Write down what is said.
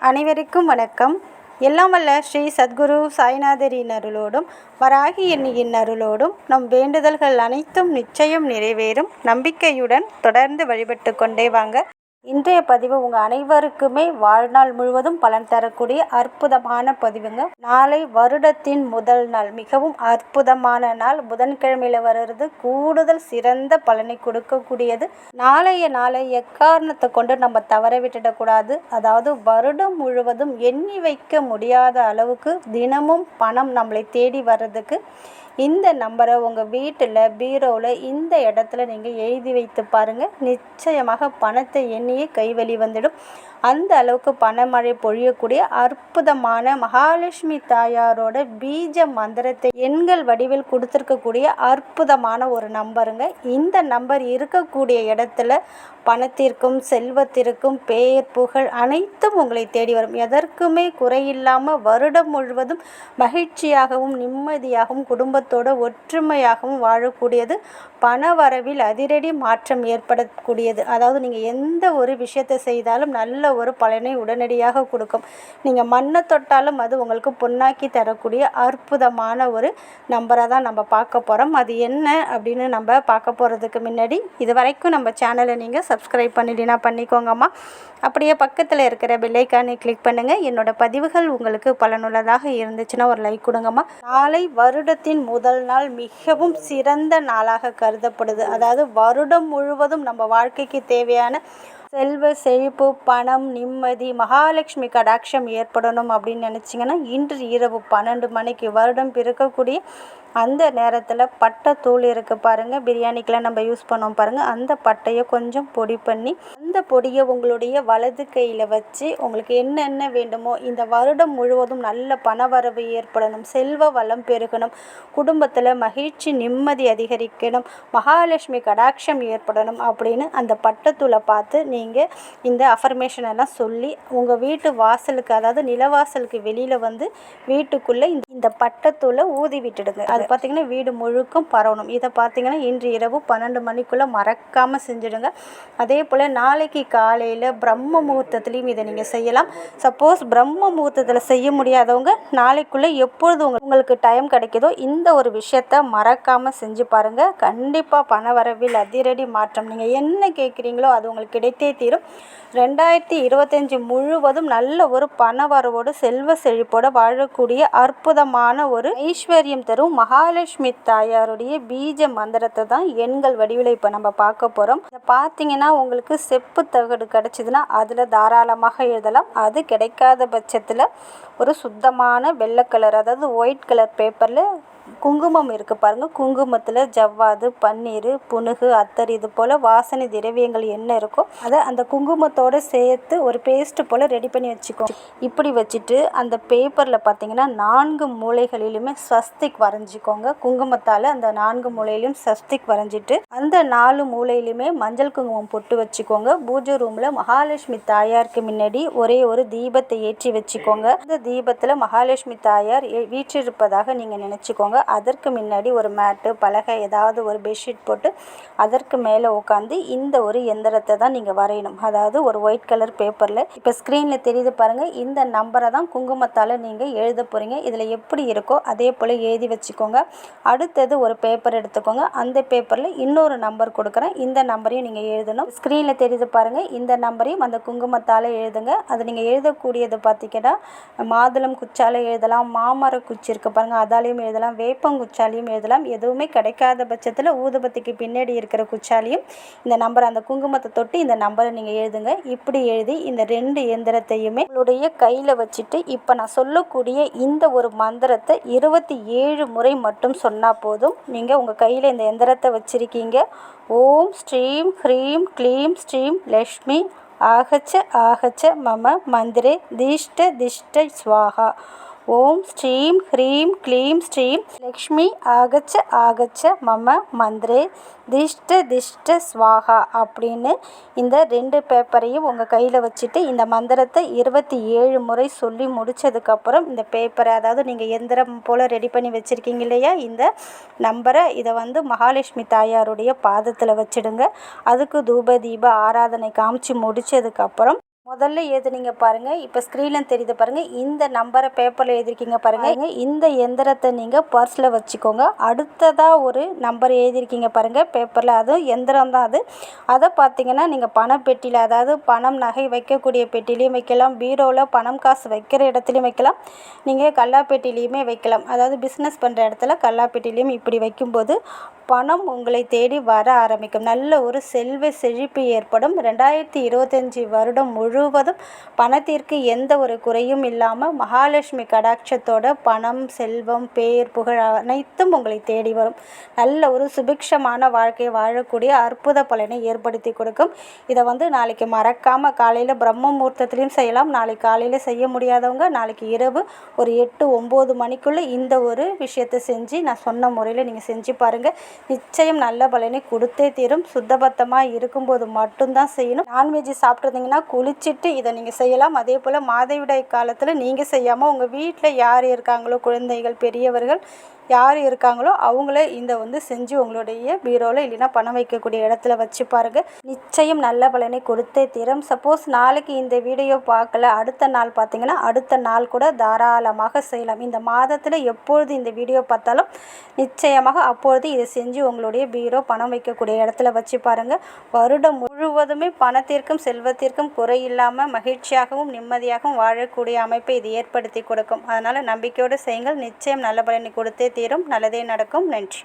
அனைவருக்கும் வணக்கம். எல்லாம் வல்ல ஸ்ரீ சத்குரு சாய்நாதரின் அருளோடும் வராகி எண்ணியின் அருளோடும் நம் வேண்டுதல்கள் அனைத்தும் நிச்சயம் நிறைவேறும் நம்பிக்கையுடன் தொடர்ந்து வழிபட்டு கொண்டே வாங்க. இன்றைய பதிவு உங்கள் அனைவருக்குமே வாழ்நாள் முழுவதும் பலன் தரக்கூடிய அற்புதமான பதிவுங்க. நாளை வருடத்தின் முதல் நாள், மிகவும் அற்புதமான நாள். புதன்கிழமையில் வருகிறது கூடுதல் சிறந்த பலனை கொடுக்கக்கூடியது. நாளைய நாளை எக்காரணத்தை கொண்டு நம்ம தவற விட்டுடக்கூடாது. அதாவது வருடம் முழுவதும் எண்ணி வைக்க முடியாத அளவுக்கு தினமும் பணம் நம்மளை தேடி வர்றதுக்கு இந்த நம்பரை உங்கள் வீட்டில் பீரோவில் இந்த இடத்துல நீங்கள் எழுதி வைத்து பாருங்கள். நிச்சயமாக பணத்தை எண்ணியே கைவலி வந்துடும். அந்த அளவுக்கு பணமழை பொழியக்கூடிய அற்புதமான மகாலட்சுமி தாயாரோட பீஜ மந்திரத்தை எண்கள் வடிவில் கொடுத்துருக்கக்கூடிய அற்புதமான ஒரு நம்பருங்க. இந்த நம்பர் இருக்கக்கூடிய இடத்துல பணத்திற்கும் செல்வத்திற்கும் பெயர் புகழ் அனைத்தும் உங்களை தேடி வரும். எதற்குமே குறையில்லாமல் வருடம் முழுவதும் மகிழ்ச்சியாகவும் நிம்மதியாகவும் குடும்பத்தோடு ஒற்றுமையாகவும் வாழக்கூடியது. பண வரவில் அதிரடி மாற்றம் ஏற்படக்கூடியது. அதாவது நீங்கள் எந்த ஒரு விஷயத்தை செய்தாலும் நல்ல ஒரு பலனை உடனடியாக கொடுக்கும். நீங்கள் மண்ணை தொட்டாலும் அது உங்களுக்கு பொன்னாக்கி தரக்கூடிய அற்புதமான ஒரு நம்பரை தான் நம்ம பார்க்க போகிறோம். அது என்ன அப்படின்னு நம்ம பார்க்க போகிறதுக்கு முன்னாடி இது வரைக்கும் நம்ம சேனலை நீங்கள் சப்ஸ்கிரைப் பண்ணிட்டீங்கன்னா பண்ணிக்கோங்கம்மா. அப்படியே பக்கத்தில் இருக்கிற பெல்லைக்கானை கிளிக் பண்ணுங்கள். என்னோடய பதிவுகள் உங்களுக்கு பலனுள்ளதாக இருந்துச்சுன்னா ஒரு லைக் கொடுங்கம்மா. நாளை வருடத்தின் முதல் நாள் மிகவும் சிறந்த நாளாக கருதப்படுது. அதாவது வருடம் முழுவதும் நம்ம வாழ்க்கைக்கு தேவையான செல்வ செழிப்பு, பணம், நிம்மதி, மகாலட்சுமி கடாட்சம் ஏற்படணும் அப்படின்னு நினச்சிங்கன்னா இன்று இரவு 12 மணிக்கு வருடம் பிறக்கக்கூடிய அந்த நேரத்தில் பட்டை தூள் இருக்குது பாருங்கள். பிரியாணிக்கெலாம் நம்ம யூஸ் பண்ணோம் பாருங்கள். அந்த பட்டையை கொஞ்சம் பொடி பண்ணி அந்த பொடியை உங்களுடைய வலது கையில் வச்சு உங்களுக்கு என்னென்ன வேண்டுமோ இந்த வருடம் முழுவதும் நல்ல பணவரவு ஏற்படணும், செல்வ வளம் பெருகணும், குடும்பத்தில் மகிழ்ச்சி நிம்மதி அதிகரிக்கணும், மகாலட்சுமி கடாட்சம் ஏற்படணும் அப்படின்னு அந்த பட்டைத்தூளை பார்த்து நீங்கள் இந்த அஃபர்மேஷன் எல்லாம் சொல்லி உங்கள் வீட்டு வாசலுக்கு, அதாவது நிலவாசலுக்கு வெளியில் வந்து வீட்டுக்குள்ளே இந்த பட்டைத்தூளை ஊதி விட்டுடுங்க. அது பார்த்திங்கன்னா வீடு முழுக்கும் பரவணும். இதை பார்த்திங்கன்னா இன்று இரவு 12 மணிக்குள்ளே மறக்காமல் செஞ்சுடுங்க. அதே போல் நாளைக்கு காலையில் பிரம்ம முகூர்த்தத்துலேயும் இதை நீங்கள் செய்யலாம். சப்போஸ் பிரம்ம முகூர்த்தத்தில் செய்ய முடியாதவங்க நாளைக்குள்ளே எப்பொழுது உங்களுக்கு டைம் கிடைக்குதோ இந்த ஒரு விஷயத்தை மறக்காமல் செஞ்சு பாருங்கள். கண்டிப்பாக பண வரவில் அதிரடி மாற்றம். நீங்கள் என்ன கேட்குறீங்களோ அது உங்களுக்கு கிடைத்தே தீரும். 2025 முழுவதும் நல்ல ஒரு பண வரவோடு செல்வ செழிப்போடு வாழக்கூடிய அற்புதமான ஒரு ஐஸ்வர்யம் தரும் மகாலட்சுமி தாயாருடைய பீஜ மந்திரத்தை தான் எண்கள் வடிவில் இப்போ நம்ம பார்க்க போகிறோம். இதை பார்த்தீங்கன்னா உங்களுக்கு செப்பு தகடு கிடச்சிதுன்னா அதில் தாராளமாக எழுதலாம். அது கிடைக்காத பட்சத்தில் ஒரு சுத்தமான வெள்ளை கலர், அதாவது ஒயிட் கலர் பேப்பரில் குங்குமம் இருக்குது பாருங்கள். குங்குமத்தில் ஜவ்வாது, பன்னீர், புனுகு, அத்தர் இது போல் வாசனை திரவியங்கள் என்ன இருக்கோ அதை அந்த குங்குமத்தோடு சேர்த்து ஒரு பேஸ்ட்டு போல் ரெடி பண்ணி வச்சுக்கோங்க. இப்படி வச்சுட்டு அந்த பேப்பரில் பார்த்திங்கன்னா 4 மூலைகளிலுமே ஸ்வஸ்திக் வரைஞ்சிக்கோங்க. குங்குமத்தால் அந்த 4 மூலையிலையும் ஸ்வஸ்திக் வரைஞ்சிட்டு அந்த 4 மூலையிலுமே மஞ்சள் குங்குமம் போட்டு வச்சுக்கோங்க. பூஜை ரூமில் மகாலட்சுமி தாயாருக்கு முன்னாடி ஒரே ஒரு தீபத்தை ஏற்றி வச்சுக்கோங்க. அந்த தீபத்தில் மகாலட்சுமி தாயார் வீற்றிருப்பதாக நீங்கள் நினச்சிக்கோங்க. அதற்கு முன்னாடி ஒரு மேட்டு, பலகை, ஏதாவது ஒரு பெட்ஷீட் போட்டு அதற்கு மேலே உட்காந்து இந்த ஒரு எந்திரத்தை தான் நீங்கள் வரையணும். அதாவது ஒரு ஒயிட் கலர் பேப்பரில் இப்போ ஸ்க்ரீனில் தெரியுது பாருங்கள். இந்த நம்பரை தான் குங்குமத்தால் நீங்கள் எழுத போகிறீங்க. இதில் எப்படி இருக்கோ அதே போல் எழுதி வச்சுக்கோங்க. அடுத்தது ஒரு பேப்பர் எடுத்துக்கோங்க. அந்த பேப்பரில் இன்னொரு நம்பர் கொடுக்குறேன். இந்த நம்பரையும் நீங்கள் எழுதணும். ஸ்க்ரீனில் தெரியுது பாருங்கள். இந்த நம்பரையும் அந்த குங்குமத்தால் எழுதுங்க. அது நீங்கள் எழுதக்கூடியது பார்த்திங்கன்னா மாதுளம் குச்சால் எழுதலாம், மாமர குச்சி இருக்குது பாருங்கள் அதாலையும் எழுதலாம், வேப்பங்குச்சாலையும் எழுதலாம். எதுவுமே கிடைக்காத பட்சத்தில் ஊதுபத்திக்கு பின்னாடி இருக்கிற குச்சாலையும் இந்த நம்பர், அந்த குங்குமத்தை தொட்டு இந்த நம்பரை நீங்கள் எழுதுங்க. இப்படி எழுதி இந்த 2 எந்திரத்தையுமே உங்களுடைய கையில் வச்சுட்டு இப்போ நான் சொல்லக்கூடிய இந்த ஒரு மந்திரத்தை 27 முறை மட்டும் சொன்னால் போதும். நீங்கள் உங்கள் கையில் இந்த எந்திரத்தை வச்சுருக்கீங்க. ஓம் ஸ்ரீம் ஹ்ரீம் க்ளீம் ஸ்ரீம் லக்ஷ்மி ஆகச்ச ஆகச்ச மம மந்திரே திஷ்ட திஷ்ட ஸ்வாஹா. ஓம் ஸ்ரீம் ஹ்ரீம் க்ளீம் ஸ்ரீம் லக்ஷ்மி ஆகச்ச ஆகச்ச மம மந்திரே திஷ்ட திஷ்ட ஸ்வாஹா அப்படின்னு இந்த 2 பேப்பரையும் உங்கள் கையில் வச்சுட்டு இந்த மந்திரத்தை 27 முறை சொல்லி முடித்ததுக்கப்புறம் இந்த பேப்பரை, அதாவது நீங்கள் எந்திரம் போல் ரெடி பண்ணி வச்சுருக்கீங்க இல்லையா, இந்த நம்பரை இதை வந்து மகாலட்சுமி தாயாருடைய பாதத்தில் வச்சுடுங்க. அதுக்கு தூப தீப ஆராதனை காமிச்சு முடித்ததுக்கப்புறம் முதல்ல எழுதுனீங்க பாருங்கள், இப்போ ஸ்க்ரீனில் தெரியுது பாருங்கள். இந்த நம்பரை பேப்பரில் எழுதிருக்கீங்க பாருங்கள். இந்த எந்திரத்தை நீங்கள் பர்ஸில் வச்சுக்கோங்க. அடுத்ததாக ஒரு நம்பர் எழுதிருக்கீங்க பாருங்கள் பேப்பரில், அதுவும் எந்திரம் தான் அது. அதை பார்த்தீங்கன்னா நீங்கள் பணப்பெட்டியில், அதாவது பணம் நகை வைக்கக்கூடிய பெட்டிலையும் வைக்கலாம், பீரோவில் பணம் காசு வைக்கிற இடத்துலையும் வைக்கலாம், நீங்கள் கல்லாப்பெட்டிலையுமே வைக்கலாம். அதாவது பிஸ்னஸ் பண்ணுற இடத்துல கல்லாப்பெட்டிலையும் இப்படி வைக்கும்போது பணம் உங்களை தேடி வர ஆரம்பிக்கும். நல்ல ஒரு செல்வ செழிப்பு ஏற்படும். 2025 வருடம் முழுவதும் பணத்திற்கு எந்த ஒரு குறையும் இல்லாமல் மகாலட்சுமி கடாட்சத்தோட பணம், செல்வம், பேர், புகழ் அனைத்தும் உங்களை தேடி வரும். நல்ல ஒரு சுபிக்ஷமான வாழ்க்கையை வாழக்கூடிய அற்புத பலனை ஏற்படுத்தி கொடுக்கும். இதை நாளைக்கு மறக்காமல் காலையில் பிரம்ம முகூர்த்தத்துலேயும் செய்யலாம். நாளைக்கு காலையில் செய்ய முடியாதவங்க நாளைக்கு இரவு ஒரு 8-9 மணிக்குள்ளே இந்த ஒரு விஷயத்தை செஞ்சு நான் சொன்ன முறையில் நீங்கள் செஞ்சு பாருங்கள். நிச்சயம் நல்ல பலனை கொடுத்தே தீரும். சுத்தபத்தமாக இருக்கும்போது மட்டும்தான் செய்யணும். நான்வெஜ் சாப்பிட்ருந்தீங்கன்னா குளிச்சுட்டு இதை நீங்கள் செய்யலாம். அதே போல் மாதவிடாய் காலத்தில் நீங்கள் செய்யாமல் உங்கள் வீட்டில் யார் இருக்காங்களோ, குழந்தைகள், பெரியவர்கள் யார் இருக்காங்களோ அவங்கள இந்த செஞ்சு உங்களுடைய பீரோவில் இல்லைன்னா பணம் வைக்கக்கூடிய இடத்துல வச்சு பாருங்கள். நிச்சயம் நல்ல பலனை கொடுத்தே தீரும். சப்போஸ் நாளைக்கு இந்த வீடியோ பார்க்கல, அடுத்த நாள் பார்த்தீங்கன்னா அடுத்த நாள் கூட தாராளமாக செய்யலாம். இந்த மாதத்தில் எப்பொழுது இந்த வீடியோ பார்த்தாலும் நிச்சயமாக அப்பொழுது இதை செஞ்சு உங்களுடைய பீரோ பணம் வைக்கக்கூடிய இடத்துல வச்சு பாருங்கள். வருடம் முழுவதுமே பணத்திற்கும் செல்வத்திற்கும் குறையில்லாமல் மகிழ்ச்சியாகவும் நிம்மதியாகவும் வாழக்கூடிய அமைப்பை இது ஏற்படுத்தி கொடுக்கும். அதனால் நம்பிக்கையோடு செய்யுங்கள். நிச்சயம் நல்ல பலனை கொடுத்தே தீரும். நல்லதே நடக்கும். நன்றி.